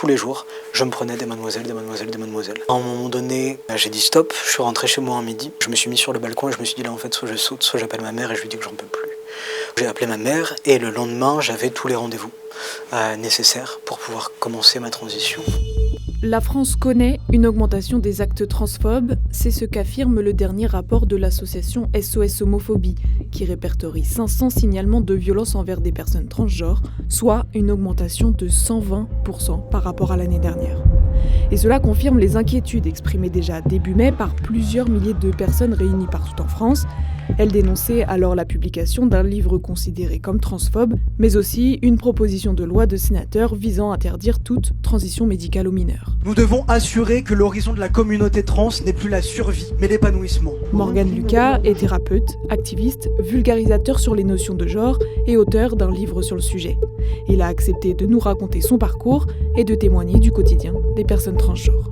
tous les jours, je me prenais des mademoiselles. À un moment donné, j'ai dit stop, je suis rentré chez moi à midi, je me suis mis sur le balcon et je me suis dit là en fait soit je saute, soit j'appelle ma mère et je lui dis que j'en peux plus. J'ai appelé ma mère et le lendemain, j'avais tous les rendez-vous nécessaires pour pouvoir commencer ma transition. La France connaît une augmentation des actes transphobes, c'est ce qu'affirme le dernier rapport de l'association SOS Homophobie, qui répertorie 500 signalements de violences envers des personnes transgenres, soit une augmentation de 120% par rapport à l'année dernière. Et cela confirme les inquiétudes exprimées déjà début mai par plusieurs milliers de personnes réunies partout en France. Elles dénonçaient alors la publication d'un livre considéré comme transphobe, mais aussi une proposition de loi de sénateur visant à interdire toute transition médicale aux mineurs. Nous devons assurer que l'horizon de la communauté trans n'est plus la survie, mais l'épanouissement. Morgane Lucas est thérapeute, activiste, vulgarisateur sur les notions de genre et auteur d'un livre sur le sujet. Il a accepté de nous raconter son parcours et de témoigner du quotidien des personnes transgenres.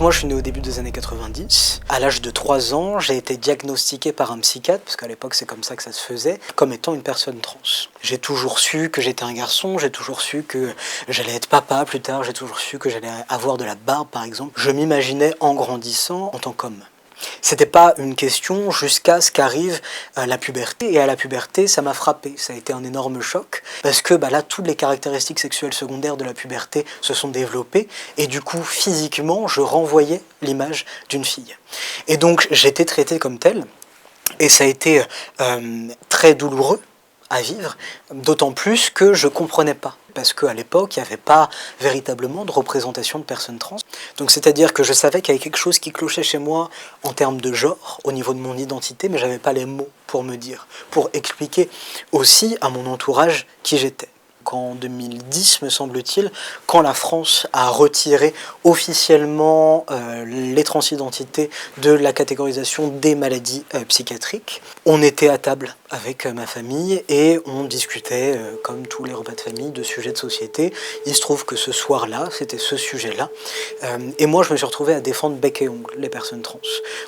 Moi, je suis né au début des années 90. À l'âge de 3 ans, j'ai été diagnostiqué par un psychiatre, parce qu'à l'époque, c'est comme ça que ça se faisait, comme étant une personne trans. J'ai toujours su que j'étais un garçon, j'ai toujours su que j'allais être papa plus tard, j'ai toujours su que j'allais avoir de la barbe, par exemple. Je m'imaginais en grandissant en tant qu'homme. C'était pas une question jusqu'à ce qu'arrive la puberté. Et à la puberté, ça m'a frappé. Ça a été un énorme choc. Parce que là, toutes les caractéristiques sexuelles secondaires de la puberté se sont développées. Et du coup, physiquement, je renvoyais l'image d'une fille. Et donc, j'étais traité comme tel. Et ça a été très douloureux à vivre. D'autant plus que je comprenais pas. Parce qu'à l'époque, il n'y avait pas véritablement de représentation de personnes trans. Donc c'est-à-dire que je savais qu'il y avait quelque chose qui clochait chez moi en termes de genre, au niveau de mon identité, mais je n'avais pas les mots pour me dire, pour expliquer aussi à mon entourage qui j'étais. En 2010, me semble-t-il, quand la France a retiré officiellement les transidentités de la catégorisation des maladies psychiatriques, on était à table avec ma famille et on discutait, comme tous les repas de famille, de sujets de société. Il se trouve que ce soir-là, c'était ce sujet-là. Et moi, je me suis retrouvé à défendre bec et ongle les personnes trans,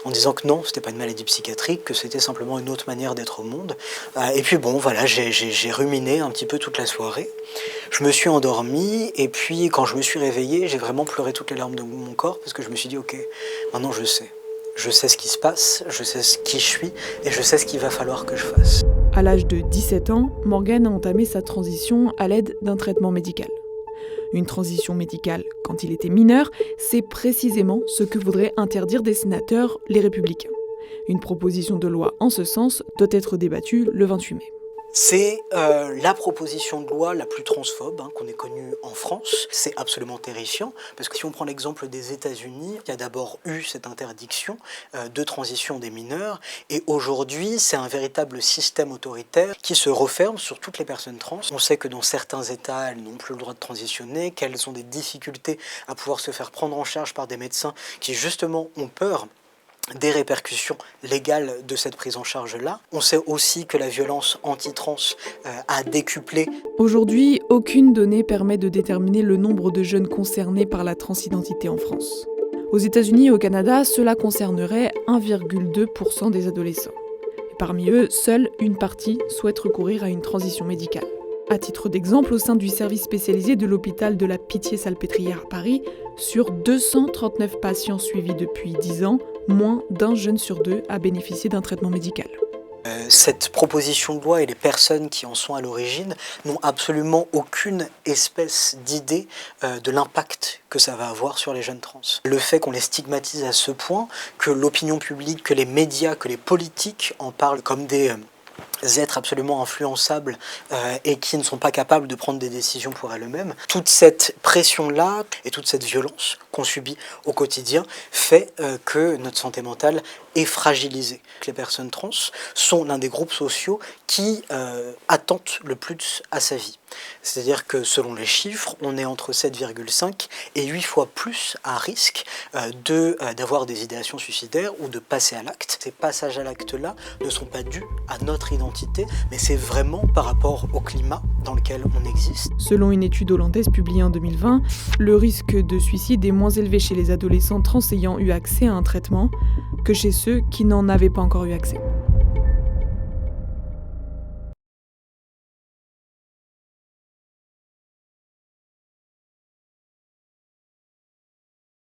en disant que non, c'était pas une maladie psychiatrique, que c'était simplement une autre manière d'être au monde. Et puis bon, voilà, j'ai ruminé un petit peu toute la soirée. Je me suis endormi et puis quand je me suis réveillé, j'ai vraiment pleuré toutes les larmes de mon corps parce que je me suis dit ok, maintenant je sais. Je sais ce qui se passe, je sais qui je suis et je sais ce qu'il va falloir que je fasse. À l'âge de 17 ans, Morgane a entamé sa transition à l'aide d'un traitement médical. Une transition médicale, quand il était mineur, c'est précisément ce que voudraient interdire des sénateurs, les Républicains. Une proposition de loi en ce sens doit être débattue le 28 mai. C'est la proposition de loi la plus transphobe qu'on ait connue en France. C'est absolument terrifiant, parce que si on prend l'exemple des États-Unis, il y a d'abord eu cette interdiction de transition des mineurs, et aujourd'hui, c'est un véritable système autoritaire qui se referme sur toutes les personnes trans. On sait que dans certains États, elles n'ont plus le droit de transitionner, qu'elles ont des difficultés à pouvoir se faire prendre en charge par des médecins qui justement ont peur des répercussions légales de cette prise en charge-là. On sait aussi que la violence anti-trans a décuplé. Aujourd'hui, aucune donnée permet de déterminer le nombre de jeunes concernés par la transidentité en France. Aux États-Unis et au Canada, cela concernerait 1,2% des adolescents. Et parmi eux, seule une partie souhaite recourir à une transition médicale. À titre d'exemple, au sein du service spécialisé de l'hôpital de la Pitié-Salpêtrière à Paris, sur 239 patients suivis depuis 10 ans, moins d'un jeune sur 2 a bénéficié d'un traitement médical. Cette proposition de loi et les personnes qui en sont à l'origine n'ont absolument aucune espèce d'idée de l'impact que ça va avoir sur les jeunes trans. Le fait qu'on les stigmatise à ce point, que l'opinion publique, que les médias, que les politiques en parlent comme des êtres absolument influençables et qui ne sont pas capables de prendre des décisions pour elles-mêmes. Toute cette pression-là et toute cette violence qu'on subit au quotidien fait que notre santé mentale est fragilisée. Les personnes trans sont l'un des groupes sociaux qui attendent le plus à sa vie. C'est-à-dire que selon les chiffres, on est entre 7,5 et 8 fois plus à risque d'avoir des idéations suicidaires ou de passer à l'acte. Ces passages à l'acte-là ne sont pas dus à notre identité, mais c'est vraiment par rapport au climat dans lequel on existe. Selon une étude hollandaise publiée en 2020, le risque de suicide est moins élevé chez les adolescents trans ayant eu accès à un traitement que chez ceux qui n'en avaient pas encore eu accès.